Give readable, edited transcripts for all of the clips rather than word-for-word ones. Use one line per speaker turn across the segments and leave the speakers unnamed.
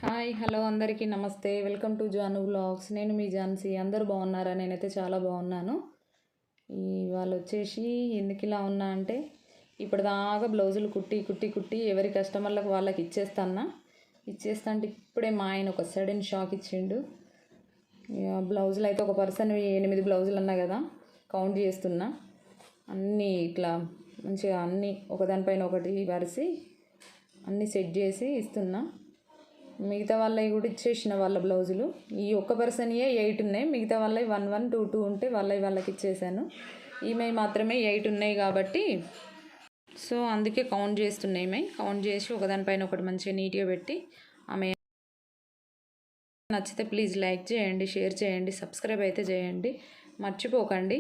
Hi hello అందరికీ నమస్తే. Welcome to Janu vlogs. నేను మీ ఝాన్సీ. అందరూ బాగున్నారా? నేనైతే చాలా బాగున్నాను. ఇవాళ వచ్చేసి ఎందుకు ఇలా ఉన్నా అంటే ఇప్పటిదాకా బ్లౌజులు కుట్టి ఎవరి కస్టమర్లకు వాళ్ళకి ఇచ్చేస్తా అంటే ఇప్పుడే మా ఆయన ఒక సడన్ షాక్ ఇచ్చిండు. బ్లౌజులు అయితే ఒక పర్సన్ 8 బ్లౌజులు అన్నా కదా, కౌంట్ చేస్తున్నా. అన్నీ ఇట్లా మంచిగా అన్నీ ఒకదానిపైన ఒకటి వరిసి అన్నీ సెట్ చేసి ఇస్తున్నా. మిగతా వాళ్ళవి కూడా ఇచ్చేసిన వాళ్ళ బ్లౌజులు. ఈ ఒక్క పర్సన్యే 8 ఉన్నాయి, మిగతా వాళ్ళవి 1, 1, 2, 2 ఉంటే వాళ్ళకి ఇచ్చేసాను. ఈమె మాత్రమే 8 ఉన్నాయి కాబట్టి సో అందుకే కౌంట్ చేస్తున్నాయి. కౌంట్ చేసి ఒకదానిపైన ఒకటి మంచిగా నీట్గా పెట్టి ఆమె నచ్చితే ప్లీజ్ లైక్ చేయండి, షేర్ చేయండి, సబ్స్క్రైబ్ అయితే చేయండి, మర్చిపోకండి.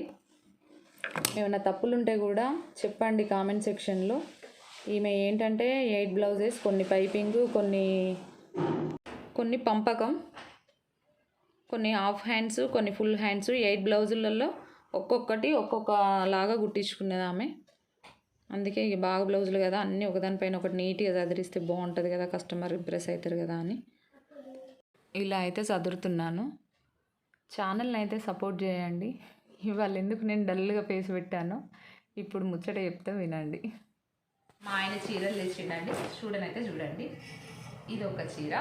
ఏమైనా తప్పులుంటే కూడా చెప్పండి కామెంట్ సెక్షన్లో. ఈమె ఏంటంటే 8 బ్లౌజెస్, కొన్ని పైపింగ్, కొన్ని పంపకం, కొన్ని హాఫ్ హ్యాండ్స్, కొన్ని ఫుల్ హ్యాండ్స్. 8 బ్లౌజులలో ఒక్కొక్కటి ఒక్కొక్కలాగా కుట్టించుకునేది ఆమె. అందుకే ఇక బాగా బ్లౌజులు కదా, అన్నీ ఒకదానిపైన ఒకటి నీట్గా చదిరిస్తే బాగుంటుంది కదా, కస్టమర్ ఇంప్రెస్ అవుతారు కదా అని ఇలా అయితే చదురుతున్నాను. ఛానల్ని అయితే సపోర్ట్ చేయండి. ఇవాళ ఎందుకు నేను డల్గా ఫేస్ పెట్టాను ఇప్పుడు ముచ్చట చెప్తే వినండి. మా ఆయన చీరలు తెచ్చిండండి, చూడనైతే చూడండి. ఇది ఒక చీర.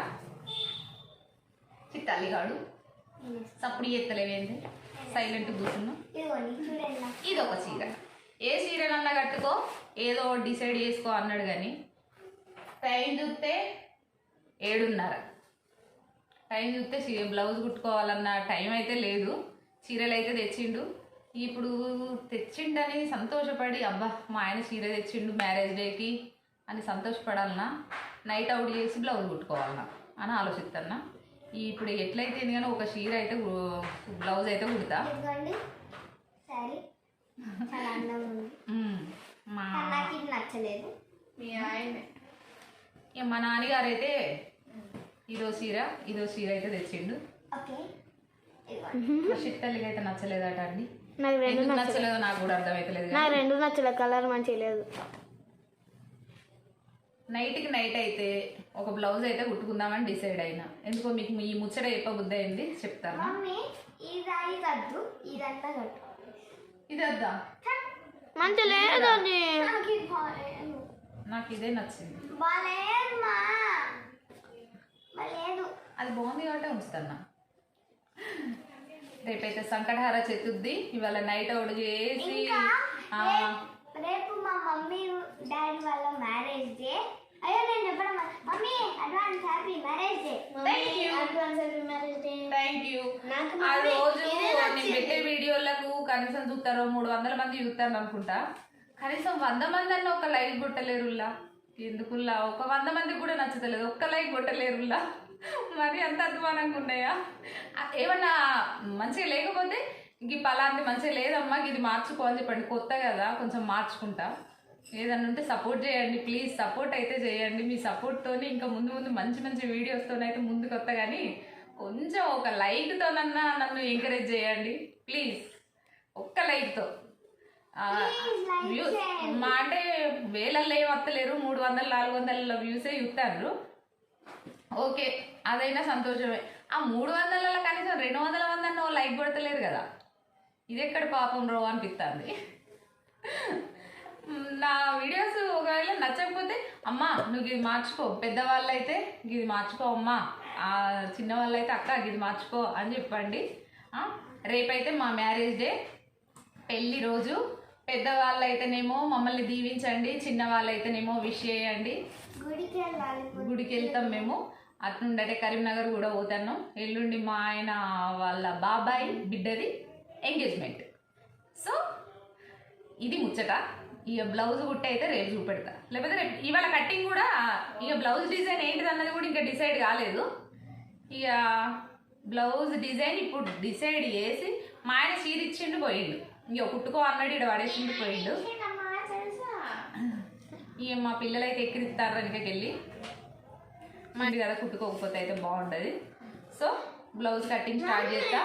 తల్లిగాడు సప్పుడు ఎత్తలేవేంది, సైలెంట్ కూర్చున్నాం. ఇది ఒక చీర. ఏ చీరనన్నా కట్టుకో, ఏదో డిసైడ్ చేసుకో అన్నాడు కానీ టైం చూస్తే 7:30. టైం చూస్తే బ్లౌజ్ కుట్టుకోవాలన్న టైం అయితే లేదు. చీరలు అయితే తెచ్చిండు. ఇప్పుడు తెచ్చిండని సంతోషపడి అబ్బా మా ఆయన చీర తెచ్చిండు మ్యారేజ్ డేకి అని సంతోషపడాలన్నా, నైట్ అవుట్ చేసి బ్లౌజ్ కుట్టుకోవాలన్నా అని ఆలోచిస్తున్నా. ఇప్పుడు ఎట్లయితే కానీ ఒక చీర అయితే బ్లౌజ్ అయితే కుడతా. మా నాన్నగారు అయితే ఇదో చీర అయితే తెచ్చిండు. చిట్టల్లికి అయితే నచ్చలేదట అండి.
నాకు రెండు
నచ్చలేదో నాకు కూడా అర్థమైతలేదు.
నాకు రెండు నచ్చలేదు, కలర్ మంచిగా లేదు.
నైట్కి నైట్ అయితే ఒక బ్లౌజ్ అయితే కుట్టుకుందామని డిసైడ్ అయినా. ఎందుకో మీకు ఈ ముచ్చట చెప్పబుద్ధి అయింది, చెప్తాను. ఇదద్దా
మంచి లేదు,
నాకు ఇదే నచ్చింది. అది బాగుంది కాబట్టి ఉంచుతున్నా. రేపైతే సంకటహార చతుర్థి. ఇవాళ నైట్ అవుట్ చేసి
రేపు మా మమ్మీ డాడీ వాళ్ళ మ్యారేజ్ డే. అయ్యో నేను చెప్పడం mummy advance happy marriage day. Advance happy marriage day.
Thank you. ఆ రోజు నేను పెట్టే వీడియోలకు కనీసం చూస్తారో 300 మంది చూస్తారు అనుకుంటా. కనీసం 100 మంది అన్న ఒక లైక్ కొట్టలేరుల్లా. ఎందుకుల్లా ఒక 100 మందికి కూడా నచ్చతలేదు, ఒక్క లైక్ కొట్టలేరుల్లా. మరి అంత అధ్వానంగా ఉన్నాయా? ఏమన్నా మంచిగా లేకపోతే ఇంక పలాంటి మంచిగా లేదమ్మా ఇది మార్చుకో అని చెప్పండి. కొత్త కదా కొంచెం మార్చుకుంటా. ఏదన్నా ఉంటే సపోర్ట్ చేయండి ప్లీజ్. సపోర్ట్ అయితే చేయండి. మీ సపోర్ట్తోని ఇంకా ముందు మంచి వీడియోస్తోనైతే ముందుకు వస్తా. కానీ కొంచెం ఒక లైక్తోనన్నా నన్ను ఎంకరేజ్ చేయండి ప్లీజ్. ఒక్క లైక్తో వ్యూస్ మా అంటే వేలల్లో ఏం వస్తలేరు, 300, 400 వ్యూసే చూస్తారు. ఓకే, అదైనా సంతోషమే. ఆ 300లలో కనీసం 200 మంది అన్న లైక్ కొడతలేరు కదా. ఇది ఎక్కడ పాపం రో అనిపిస్తుంది. నా వీడియోస్ ఒకవేళ నచ్చకపోతే అమ్మా నువ్వు ఇది మార్చుకో, పెద్దవాళ్ళు అయితే ఇది మార్చుకో అమ్మా, చిన్నవాళ్ళు అయితే అక్క ఇది మార్చుకో అని చెప్పండి. రేపైతే మా మ్యారేజ్ డే, పెళ్ళి రోజు. పెద్దవాళ్ళు అయితేనేమో మమ్మల్ని దీవించండి, చిన్నవాళ్ళు అయితేనేమో విష్ చేయండి. గుడికి వెళ్తాం మేము. అట్నుండటే కరీంనగర్ కూడా పోతాను. ఎల్లుండి మా ఆయన వాళ్ళ బాబాయ్ బిడ్డది ఎంగేజ్మెంట్. సో ఇది ముచ్చట. ఇక బ్లౌజ్ కుట్టి అయితే రేపు చూపెడతా, లేకపోతే రేపు ఇవాళ కట్టింగ్ కూడా. ఇక బ్లౌజ్ డిజైన్ ఏంటిది అన్నది కూడా ఇంకా డిసైడ్ కాలేదు. ఇక బ్లౌజ్ డిజైన్ ఇప్పుడు డిసైడ్ చేసి మా ఆయన చీర ఇచ్చిండు పోయిండు. ఇక కుట్టుకో అన్నాడు, ఇక్కడ పడేసిండు పోయిండు. ఇక మా పిల్లలు అయితే ఎక్కిరిస్తారు వెనకకెళ్ళి. మంచి కదా కుట్టుకోకపోతే అయితే బాగుంటుంది. సో బ్లౌజ్ కటింగ్ స్టార్ట్ చేస్తా.